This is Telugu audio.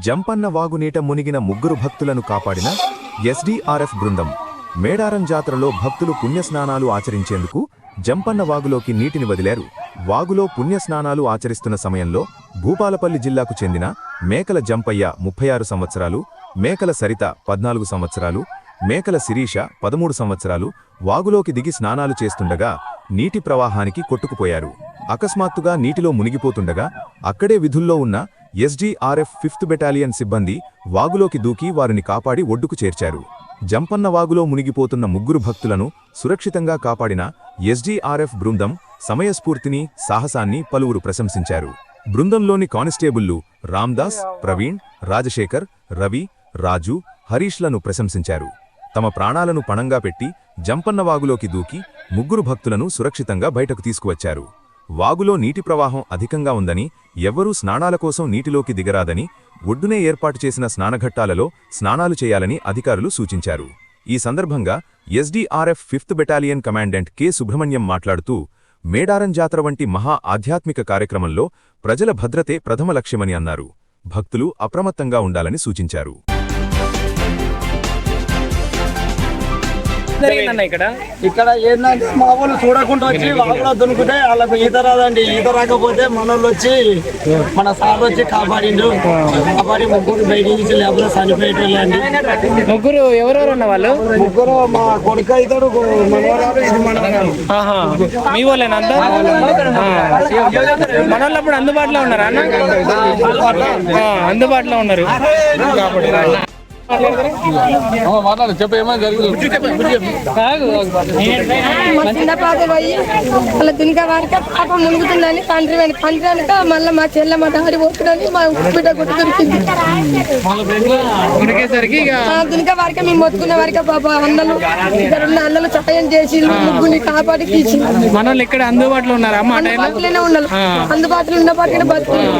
జంపన్న వాగునీట మునిగిన ముగ్గురు భక్తులను కాపాడిన ఎస్డీఆర్ఎఫ్ బృందం. మేడారం జాతరలో భక్తులు పుణ్యస్నానాలు ఆచరించేందుకు జంపన్న వాగులోకి నీటిని వదిలారు. వాగులో పుణ్యస్నానాలు ఆచరిస్తున్న సమయంలో భూపాలపల్లి జిల్లాకు చెందిన మేకల జంపయ్య 36 సంవత్సరాలు, మేకల సరిత 14 సంవత్సరాలు, మేకల శిరీష 13 సంవత్సరాలు వాగులోకి దిగి స్నానాలు చేస్తుండగా నీటి ప్రవాహానికి కొట్టుకుపోయారు. అకస్మాత్తుగా నీటిలో మునిగిపోతుండగా అక్కడే విధుల్లో ఉన్న ఎస్డీఆర్ఎఫ్ 5th బెటాలియన్ సిబ్బంది వాగులోకి దూకి వారిని కాపాడి ఒడ్డుకు చేర్చారు. జంపన్న వాగులో మునిగిపోతున్న ముగ్గురు భక్తులను సురక్షితంగా కాపాడిన ఎస్డీఆర్ఎఫ్ బృందం సమయస్ఫూర్తిని, సాహసాన్ని పలువురు ప్రశంసించారు. బృందంలోని కానిస్టేబుళ్లు రామ్దాస్, ప్రవీణ్, రాజశేఖర్, రవి, రాజు, హరీష్లను ప్రశంసించారు. తమ ప్రాణాలను పణంగా పెట్టి జంపన్న వాగులోకి దూకి ముగ్గురు భక్తులను సురక్షితంగా బయటకు తీసుకువచ్చారు. వాగులో నీటి ప్రవాహం అధికంగా ఉందని, ఎవ్వరూ స్నానాల కోసం నీటిలోకి దిగరాదని, ఒడ్డునే ఏర్పాటు చేసిన స్నానఘట్టాలలో స్నానాలు చేయాలని అధికారులు సూచించారు. ఈ సందర్భంగా SDRF 5th battalion commandant K. Subrahmanyam మాట్లాడుతూ, మేడారం జాతర వంటి మహా ఆధ్యాత్మిక కార్యక్రమంలో ప్రజల భద్రతే ప్రథమ లక్ష్యమని అన్నారు. భక్తులు అప్రమత్తంగా ఉండాలని సూచించారు. ఇక్కడ ఏంటంటే మా వాళ్ళు చూడకుండా వచ్చి వాగులో దునుకుంటే వాళ్ళకు ఈత రాదండి. ఈత రాకపోతే మనోళ్ళు వచ్చి మన సార్ వచ్చి కాపాడిండు. కాపాడి ముగ్గురు బయట నుంచి లేకపోతే చనిపోయేటండి. ముగ్గురు ఎవరెవరు ఉన్న వాళ్ళు? ముగ్గురు మా కొడుకు అవుతాడు, మనవరాలు, ఇది మనవరాలు. మీ వాళ్ళేనా అంతా? మన వాళ్ళు అప్పుడు అందుబాటులో ఉన్నారా అన్న? అందుబాటులో ఉన్నారు. మా చిన్నపాత పోయి వాళ్ళ దునిక వారిక పాప మునుగుతుందని తండ్రి వెనక మళ్ళీ మా చెల్లె మా దారి పోతుందని మా బిడ్డ గుట్టు దొరికింది. దునిక వారిక మేము మొత్తుకున్న వారిక పాప అన్నలు ఇద్దరున్న అన్నలు సహాయం చేసి ముగ్గురిని కాపాడి తీసి మన వాళ్ళు ఇక్కడ అందుబాటులో ఉన్నారా? అందుబాటులోనే ఉన్నారు. అందుబాటులో ఉన్న పాటికి బతుకున్నారు.